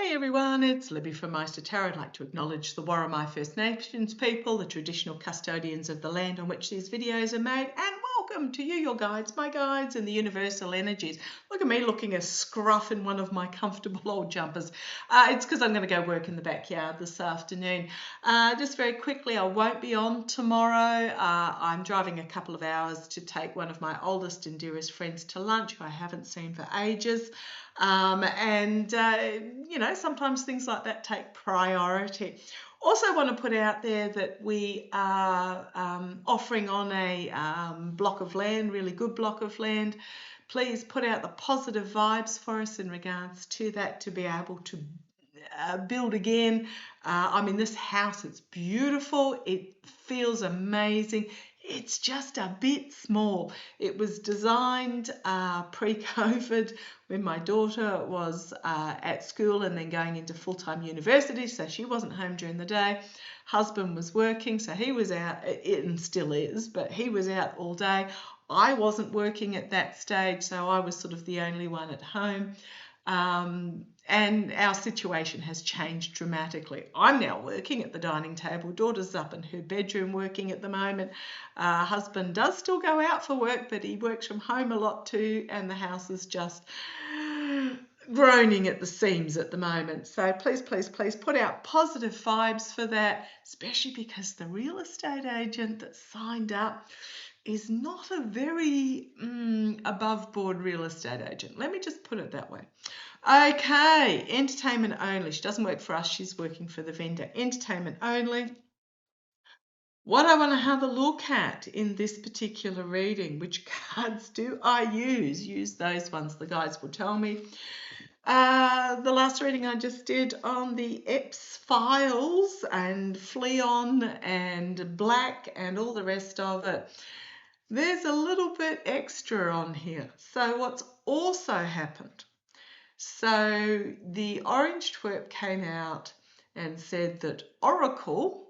Hey everyone, it's Libby from maighstirtarot. I'd like to acknowledge the Worimi First Nations people, the traditional custodians of the land on which these videos are made, and welcome to you, your guides, my guides, and the universal energies. Look at me looking a scruff in one of my comfortable old jumpers. It's because I'm going to go work in the backyard this afternoon. Just very quickly, I won't be on tomorrow. I'm driving a couple of hours to take one of my oldest and dearest friends to lunch who I haven't seen for ages. You know, sometimes things like that take priority. Also want to put out there that we are offering on a block of land, really good block of land. Please put out the positive vibes for us in regards to that, to be able to build again. I mean, this house, it's beautiful. It feels amazing. It's just a bit small. It was designed pre-COVID when my daughter was at school and then going into full-time university, so she wasn't home during the day. Husband was working, so he was out, and still is, but he was out all day. I wasn't working at that stage, so I was sort of the only one at home. And our situation has changed dramatically. I'm now working at the dining table. Daughter's up in her bedroom working at the moment. Husband does still go out for work, but he works from home a lot too, and the house is just groaning at the seams at the moment. So please, please, please put out positive vibes for that, especially because the real estate agent that signed up is not a very above board real estate agent. Let me just put it that way. Okay, entertainment only. She doesn't work for us. She's working for the vendor. Entertainment only. What I want to have a look at in this particular reading, which cards do I use? Use those ones. The guys will tell me. The last reading I just did on the Epps files and Fleon and Black and all the rest of it. There's a little bit extra on here. So what's also happened? So the Orange Twerp came out and said that Oracle,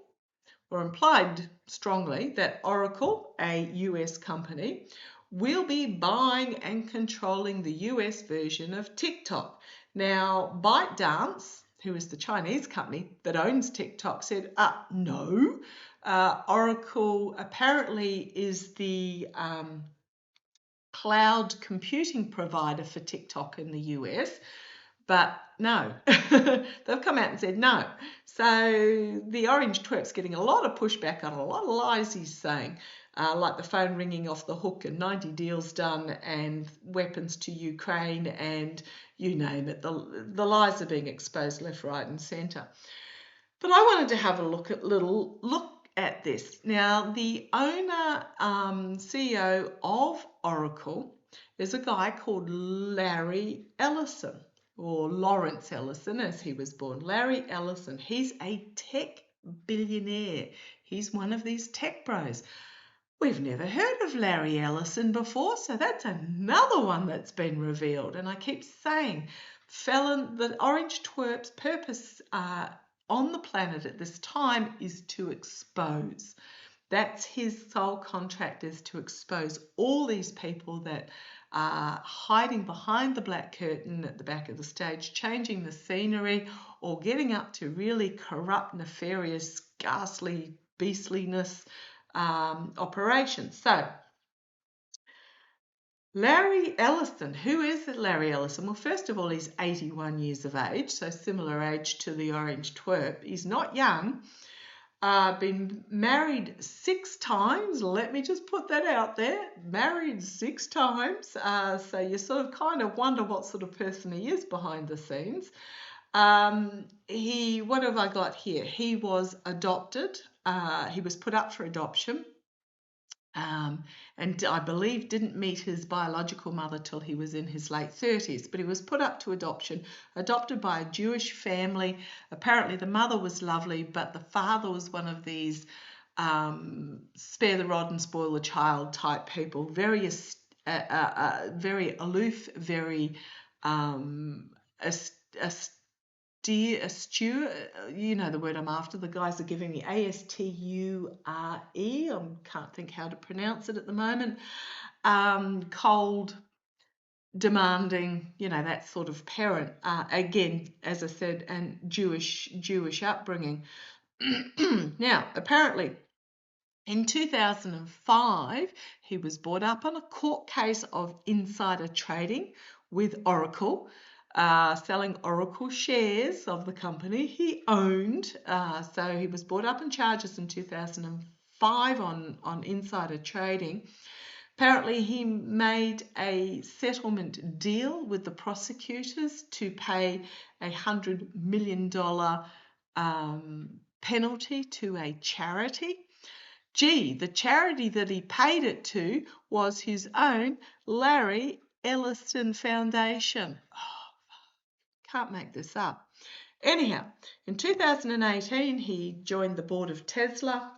or implied strongly that Oracle, a US company, will be buying and controlling the US version of TikTok. Now, ByteDance, who is the Chinese company that owns TikTok, said, no. Oracle apparently is the cloud computing provider for TikTok in the US, but no, they've come out and said no. So the Orange Twerp's getting a lot of pushback on a lot of lies he's saying, like the phone ringing off the hook and 90 deals done and weapons to Ukraine and you name it. The lies are being exposed left, right and centre. But I wanted to have a look at this. Now, the owner, CEO of Oracle is a guy called Larry Ellison, or Lawrence Ellison as he was born. Larry Ellison, he's a tech billionaire. He's one of these tech bros. We've never heard of Larry Ellison before, so that's another one that's been revealed. And I keep saying, the Orange Twerp's purpose on the planet at this time is to expose. That's his sole contract, is to expose all these people that are hiding behind the black curtain at the back of the stage, changing the scenery, or getting up to really corrupt, nefarious, ghastly beastliness operations. So Larry Ellison, who is Larry Ellison? Well, first of all, he's 81 years of age, so similar age to the Orange Twerp. He's not young. Been married 6 times. Let me just put that out there. Married 6 times. So you sort of kind of wonder what sort of person he is behind the scenes. What have I got here? He was adopted. He was put up for adoption. And I believe didn't meet his biological mother till he was in his late 30s, but he was put up to adoption, adopted by a Jewish family. Apparently the mother was lovely, but the father was one of these spare the rod and spoil the child type people, very aloof, very astute, you know the word I'm after. The guys are giving me Asture. I can't think how to pronounce it at the moment. Cold, demanding, that sort of parent. Again, as I said, and Jewish upbringing. Now, apparently, in 2005, he was brought up on a court case of insider trading with Oracle, selling Oracle shares of the company he owned. So he was brought up in charges in 2005 on insider trading. Apparently, he made a settlement deal with the prosecutors to pay $100 million penalty to a charity. Gee, the charity that he paid it to was his own Larry Ellison Foundation. Oh, can't make this up. Anyhow, in 2018, he joined the board of Tesla.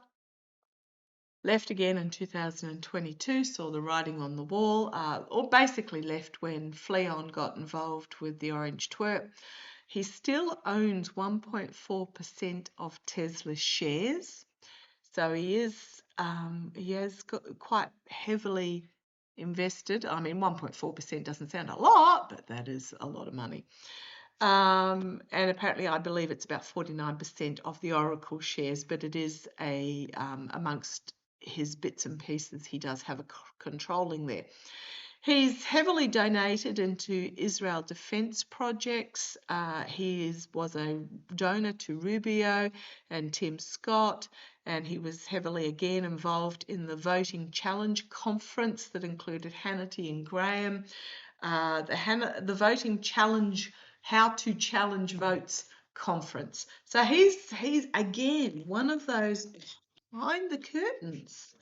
Left again in 2022, saw the writing on the wall, or basically left when Fleon got involved with the Orange Twerp. He still owns 1.4% of Tesla shares, so he has got quite heavily invested. I mean, 1.4% doesn't sound a lot, but that is a lot of money. And apparently, I believe it's about 49% of the Oracle shares, but it is amongst his bits and pieces, he does have a controlling there. He's heavily donated into Israel defense projects. He was a donor to Rubio and Tim Scott, and he was heavily again involved in the Voting Challenge Conference that included Hannity and Graham. The Voting Challenge, How to Challenge Votes Conference. So he's again one of those behind the curtains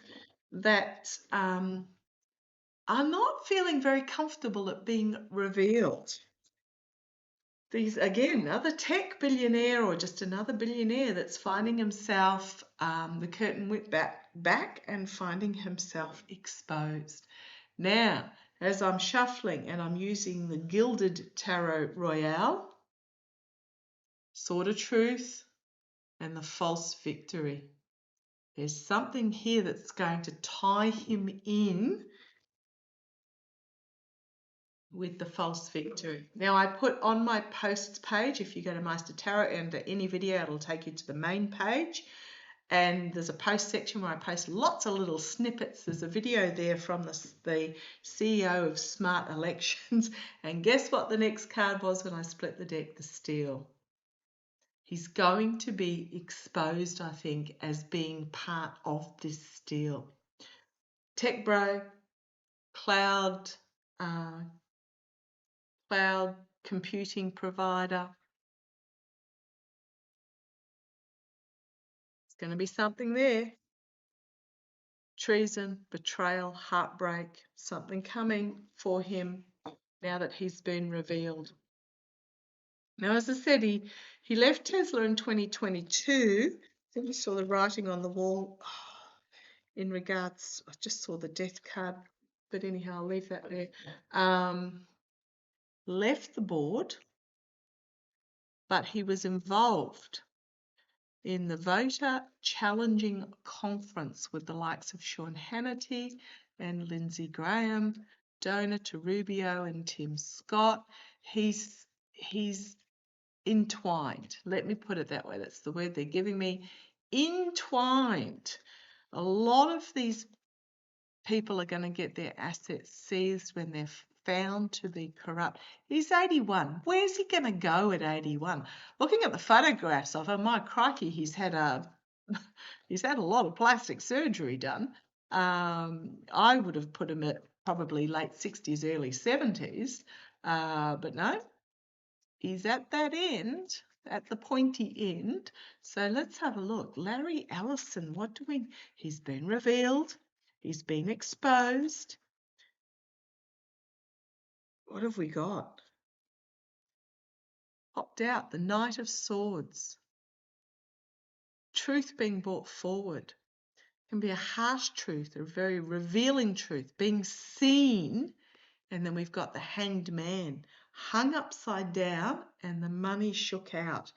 that are not feeling very comfortable at being revealed. These, again, another tech billionaire or just another billionaire that's finding himself, the curtain whipped back and finding himself exposed. Now, as I'm shuffling and I'm using the Gilded Tarot Royale, Sword of Truth, and the False Victory. There's something here that's going to tie him in with the False Victory. Now, I put on my posts page, if you go to Maighstir Tarot, under any video, it'll take you to the main page. And there's a post section where I post lots of little snippets. There's a video there from the CEO of Smart Elections. And guess what the next card was when I split the deck? The Steel. He's going to be exposed, I think, as being part of this Steel. Tech bro, cloud computing provider. It's going to be something there. Treason, betrayal, heartbreak, something coming for him now that he's been revealed. Now, as I said, he left Tesla in 2022. I think we saw the writing on the wall in regards, I just saw the death card, but anyhow, I'll leave that there. Left the board, but he was involved in the voter challenging conference with the likes of Sean Hannity and Lindsey Graham, donor to Rubio and Tim Scott. He's entwined. Let me put it that way. That's the word they're giving me. Entwined. A lot of these people are going to get their assets seized when they're found to be corrupt. He's 81. Where's he going to go at 81? Looking at the photographs of him, my crikey, he's had a lot of plastic surgery done. I would have put him at probably late 60s, early 70s, but no, he's at that end, at the pointy end. So let's have a look. Larry Ellison, he's been revealed. He's been exposed. What have we got? Popped out, the Knight of Swords. Truth being brought forward. It can be a harsh truth, a very revealing truth, being seen. And then we've got the Hanged Man, hung upside down, and the money shook out.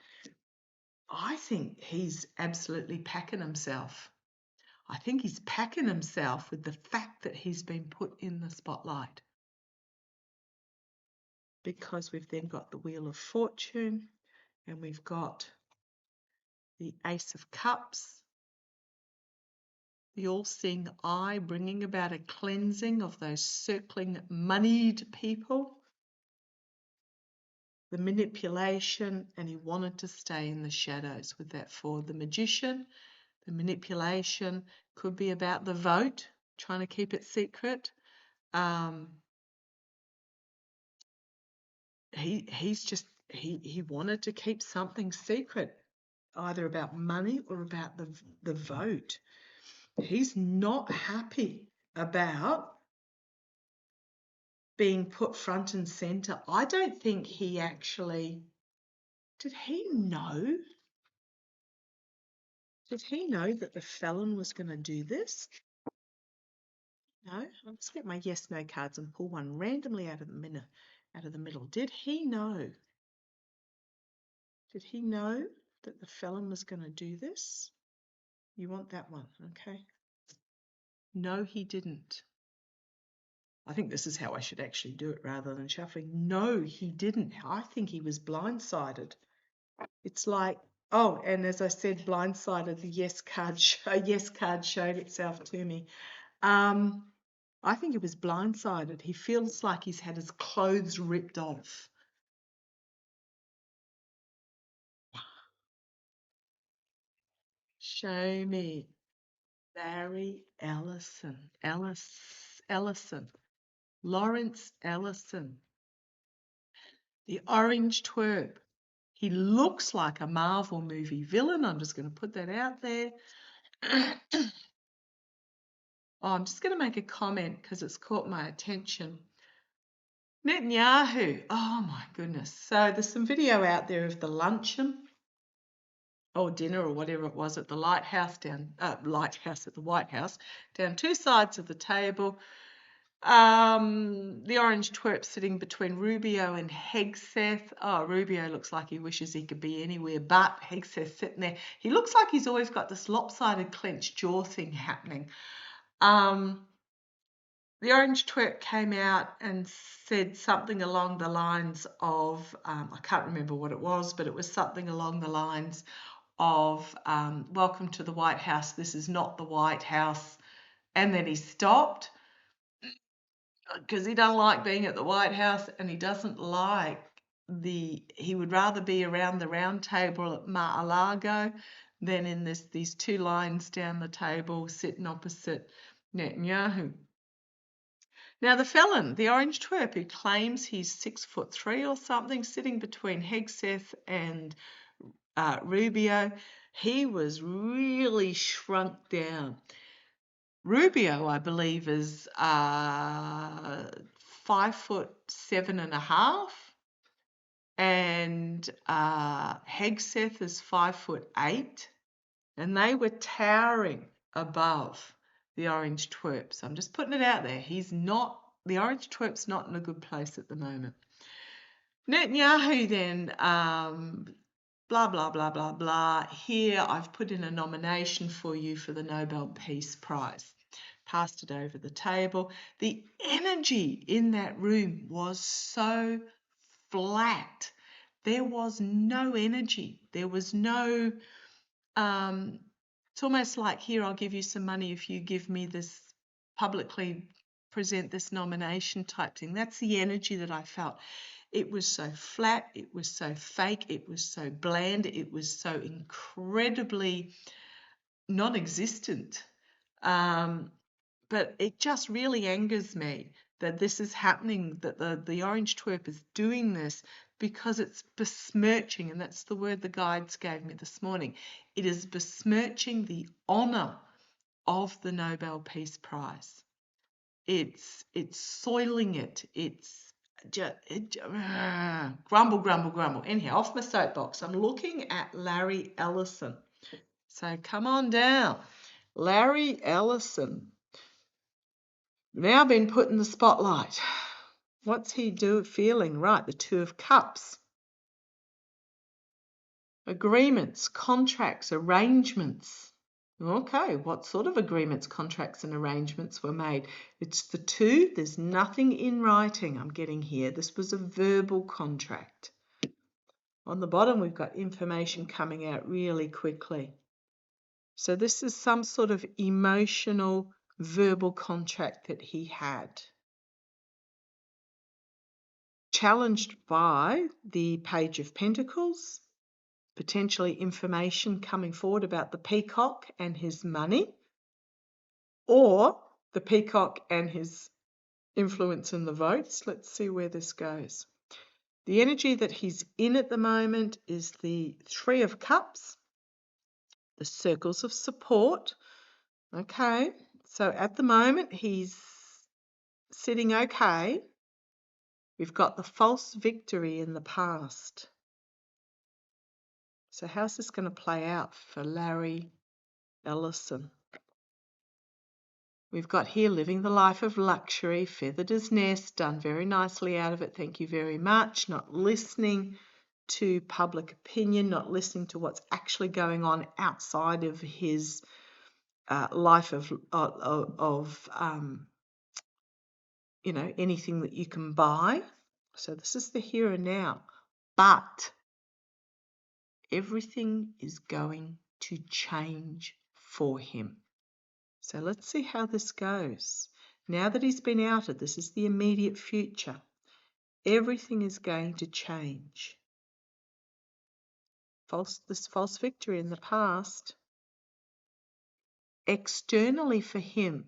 I think he's absolutely packing himself. I think he's packing himself with the fact that he's been put in the spotlight. because we've then got the Wheel of Fortune and we've got the Ace of Cups, the all-seeing eye bringing about a cleansing of those circling moneyed people, the manipulation, and he wanted to stay in the shadows with that 4. The Magician, the manipulation could be about the vote, trying to keep it secret. He wanted to keep something secret, either about money or about the vote. He's not happy about being put front and center. I don't think he actually, did he know? Did he know that the felon was going to do this? No, I'll just get my yes, no cards and pull one randomly out of the middle. Did he know? Did he know that the felon was going to do this? You want that one, okay? No, he didn't. I think this is how I should actually do it rather than shuffling. No, he didn't. I think he was blindsided. It's like, oh, and as I said, blindsided, the yes card showed itself to me. I think he was blindsided. He feels like he's had his clothes ripped off. Show me. Barry Ellison. Ellison. Lawrence Ellison. The Orange Twerp. He looks like a Marvel movie villain. I'm just going to put that out there. Oh, I'm just going to make a comment because it's caught my attention. Netanyahu. Oh, my goodness. So there's some video out there of the luncheon or dinner or whatever it was at the lighthouse at the White House, down 2 sides of the table. The Orange Twerp sitting between Rubio and Hegseth. Oh, Rubio looks like he wishes he could be anywhere but Hegseth sitting there. He looks like he's always got this lopsided clenched jaw thing happening. The Orange Twerp came out and said something along the lines of, I can't remember what it was, but it was something along the lines of, welcome to the White House, this is not the White House. And then he stopped because he doesn't like being at the White House and he doesn't like he would rather be around the round table at Mar-a-Lago than in these 2 lines down the table sitting opposite Netanyahu. Now the felon, the Orange Twerp, who claims he's 6'3" or something, sitting between Hegseth and Rubio, he was really shrunk down. Rubio, I believe, is 5'7.5", and Hegseth is 5'8", and they were towering above the Orange Twerp. So I'm just putting it out there. The Orange Twerp's not in a good place at the moment. Netanyahu then, blah, blah, blah, blah, blah. Here I've put in a nomination for you for the Nobel Peace Prize. Passed it over the table. The energy in that room was so flat. There was no energy. There was no, it's almost like, here, I'll give you some money if you give me this, publicly present this nomination type thing. That's the energy that I felt. It was so flat, it was so fake, it was so bland, it was so incredibly non-existent. But it just really angers me that this is happening, that the Orange Twerp is doing this, because it's besmirching, and that's the word the guides gave me this morning. It is besmirching the honour of the Nobel Peace Prize. It's soiling it. It's just grumble, grumble, grumble. Anyhow, off my soapbox. I'm looking at Larry Ellison. So come on down. Larry Ellison. Now been put in the spotlight. What's he feeling? Right, the 2 of Cups. Agreements, contracts, arrangements. Okay, what sort of agreements, contracts and arrangements were made? It's the two. There's nothing in writing I'm getting here. This was a verbal contract. On the bottom, we've got information coming out really quickly. So this is some sort of emotional verbal contract that he had. Challenged by the Page of Pentacles, potentially information coming forward about the peacock and his money, or the peacock and his influence in the votes. Let's see where this goes. The energy that he's in at the moment is the Three of Cups, the circles of support. Okay, so at the moment he's sitting okay. We've got the false victory in the past. So how's this going to play out for Larry Ellison? We've got here living the life of luxury, feathered his nest, done very nicely out of it, thank you very much, not listening to public opinion, not listening to what's actually going on outside of his life of anything that you can buy. So this is the here and now. But everything is going to change for him. So let's see how this goes. Now that he's been outed, this is the immediate future. Everything is going to change. This false victory in the past. Externally for him,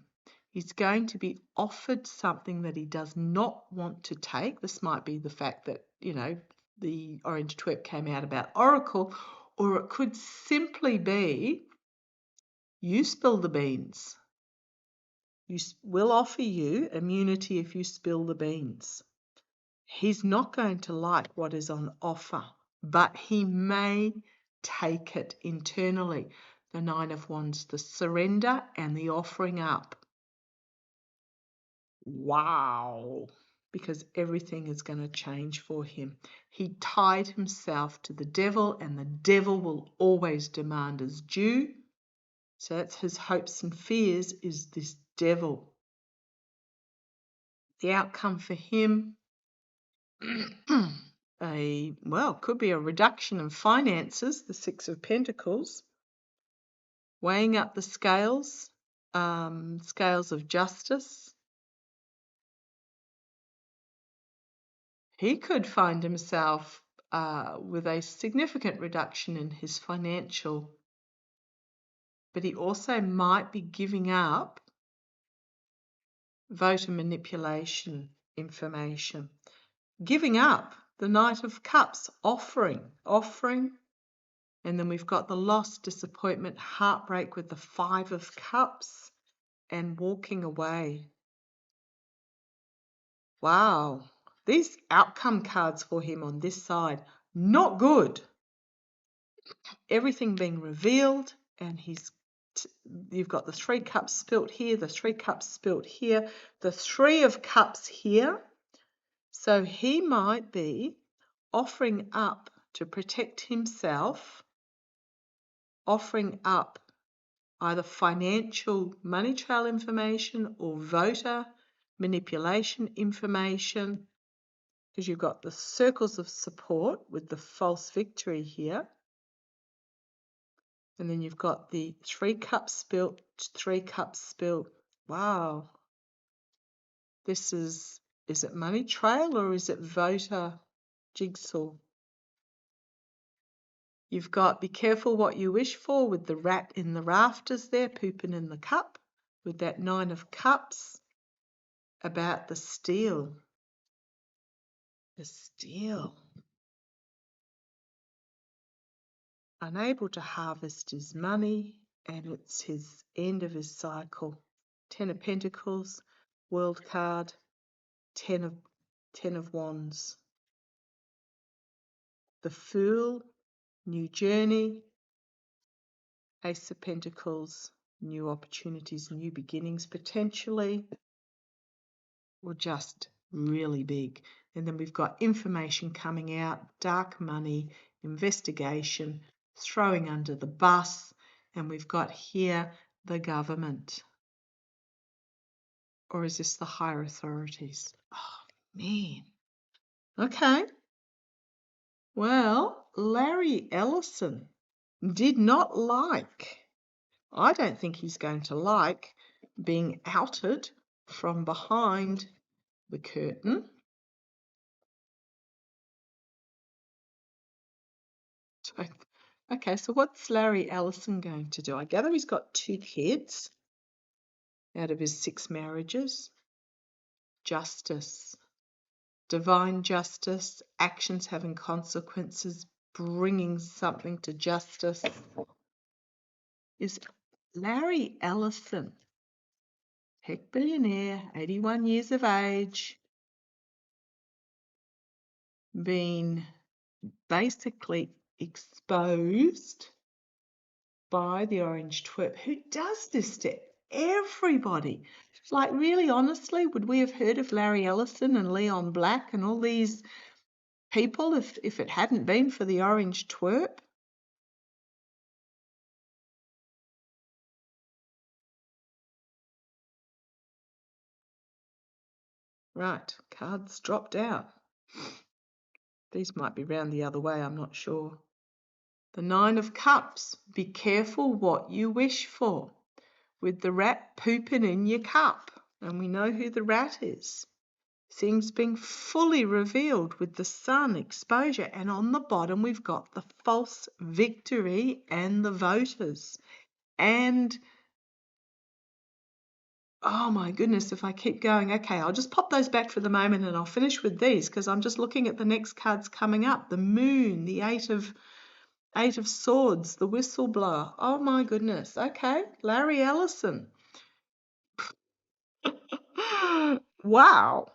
he's going to be offered something that he does not want to take. This might be the fact that, the orange twerp came out about Oracle, or it could simply be you spill the beans. We'll offer you immunity if you spill the beans. He's not going to like what is on offer, but he may take it internally. The Nine of Wands, the surrender and the offering up. Wow. Because everything is going to change for him. He tied himself to the devil, and the devil will always demand his due. So that's his hopes and fears, is this devil. The outcome for him, could be a reduction in finances, the Six of Pentacles, weighing up the scales, scales of justice. He could find himself with a significant reduction in his financial, but he also might be giving up voter manipulation information. Giving up the Knight of Cups, offering, and then we've got the loss, disappointment, heartbreak with the Five of Cups and walking away. Wow, these outcome cards for him on this side, not good. Everything being revealed, and you've got the Three Cups spilt here, the Three Cups spilt here, the Three of Cups here. So he might be offering up to protect himself, offering up either financial money trail information or voter manipulation information, because you've got the circles of support with the false victory here. And then you've got the Three Cups spilt, Three Cups spilt. Wow. This is it money trail or is it voter jigsaw? You've got be careful what you wish for with the rat in the rafters there, pooping in the cup, with that Nine of Cups about the steal. The steal. Unable to harvest his money, and it's his end of his cycle. Ten of Pentacles, World card, Ten of Wands. The Fool, new journey. Ace of Pentacles, new opportunities, new beginnings potentially, or just really big. And then we've got information coming out, dark money, investigation, throwing under the bus, And we've got here the government. Or is this the higher authorities? Oh, man. Okay. Well, Larry Ellison did not like, I don't think he's going to like being outed from behind the curtain. Okay, so what's Larry Ellison going to do? I gather he's got 2 kids out of his 6 marriages. Justice. Divine justice, actions having consequences, bringing something to justice. Is Larry Ellison, tech billionaire, 81 years of age, been basically exposed by the orange twerp, who does this to everybody. Like, really, honestly, would we have heard of Larry Ellison and Leon Black and all these people if it hadn't been for the orange twerp? Right, cards dropped out. These might be round the other way, I'm not sure. The 9 of Cups. Be careful what you wish for. With the rat pooping in your cup. And we know who the rat is. Things being fully revealed with the sun, exposure. And on the bottom we've got the false victory and the voters. And oh my goodness, if I keep going, okay, I'll just pop those back for the moment and I'll finish with these because I'm just looking at the next cards coming up. The moon, the eight of swords, the whistleblower. Oh my goodness. Okay, Larry Ellison. Wow.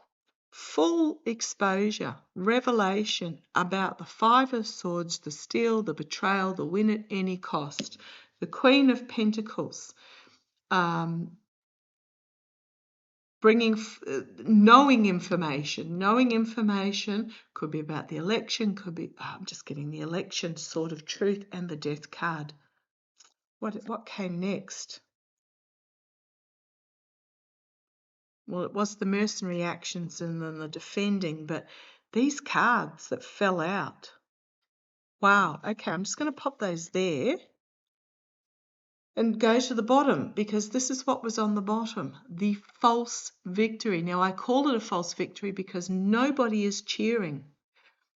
Full exposure, revelation about the 5 of swords, the steal, the betrayal, the win at any cost. The Queen of Pentacles. Bringing, knowing information could be about the election, could be, I'm just getting the election, sword of truth, and the death card. What came next? Well, it was the mercenary actions and then the defending, but these cards that fell out. Wow, okay, I'm just going to pop those there and go to the bottom because this is what was on the bottom, the false victory. Now, I call it a false victory because nobody is cheering.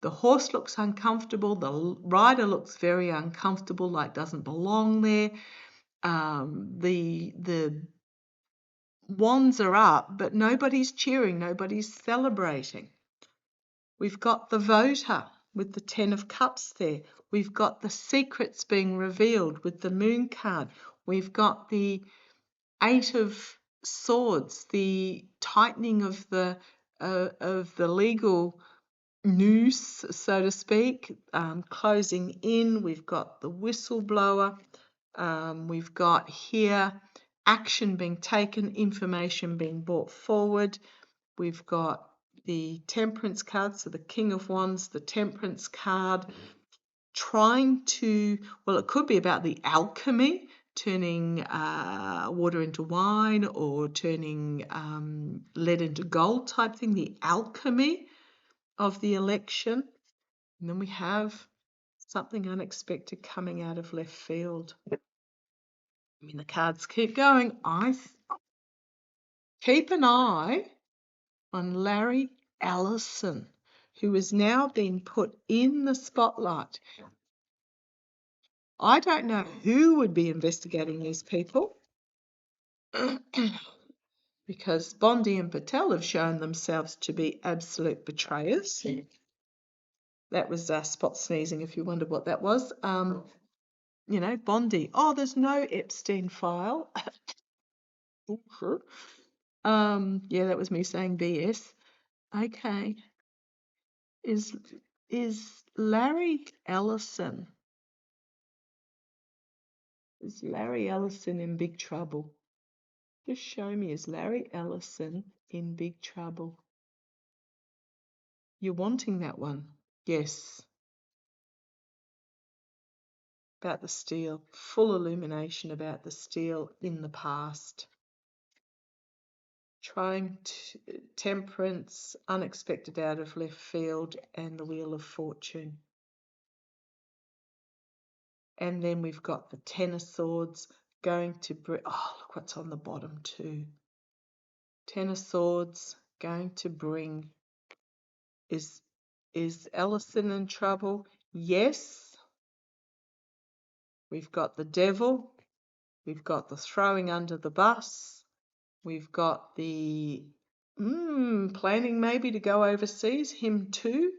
The horse looks uncomfortable. The rider looks very uncomfortable, like doesn't belong there. The wands are up, but nobody's cheering. Nobody's celebrating. We've got the voter with the 10 of cups there. We've got the secrets being revealed with the moon card. We've got the 8 of swords, the tightening of the legal noose, so to speak, closing in. We've got the whistleblower. We've got here action being taken, information being brought forward. We've got the temperance card, so the King of Wands, the temperance card, trying to, well, it could be about the alchemy, turning water into wine or turning lead into gold type thing, the alchemy of the election. And then we have something unexpected coming out of left field. I mean, the cards keep going. I keep an eye on Larry Ellison, who has now been put in the spotlight. I don't know who would be investigating these people because Bondi and Patel have shown themselves to be absolute betrayers. That was spot sneezing, if you wondered what that was. You know, Bondi. Oh, there's no Epstein file. Yeah, that was me saying BS. Okay. Is Larry Ellison in big trouble? Just show me, is Larry Ellison in big trouble? You're wanting that one? Yes. about the steel, full illumination about the steel in the past. Trying to, temperance, unexpected out of left field, and the wheel of fortune. And then we've got the Ten of Swords going to bring, oh, look what's on the bottom too. Ten of Swords going to bring, is Ellison in trouble? Yes. We've got the Devil. We've got the throwing under the bus. We've got the planning maybe to go overseas, him too.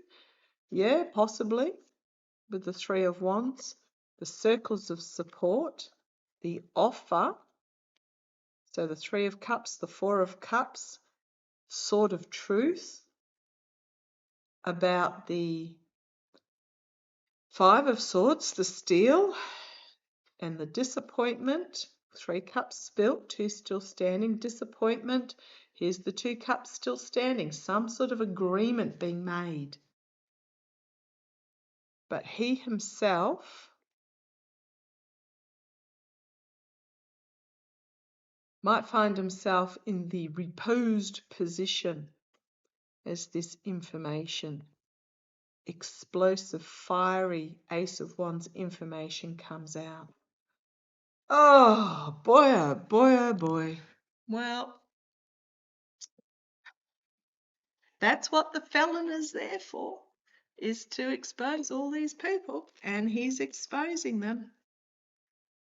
Yeah, possibly, with the Three of Wands. The circles of support, the offer. So the Three of Cups, the Four of Cups, Sword of Truth, about the Five of Swords, the steel, and the disappointment. Three cups spilt, two still standing. Disappointment. Here's the two cups still standing. Some sort of agreement being made. But he himself might find himself in the reposed position as this information, explosive, fiery Ace of Wands information comes out. Oh boy, oh boy, oh boy. Well, that's what the felon is there for, is to expose all these people, and he's exposing them.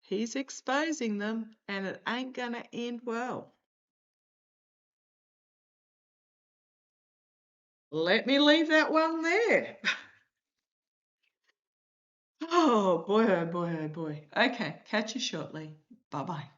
He's exposing them, and it ain't gonna end well. Let me leave that one there. Oh boy, oh boy, oh boy. Okay, catch you shortly. Bye-bye.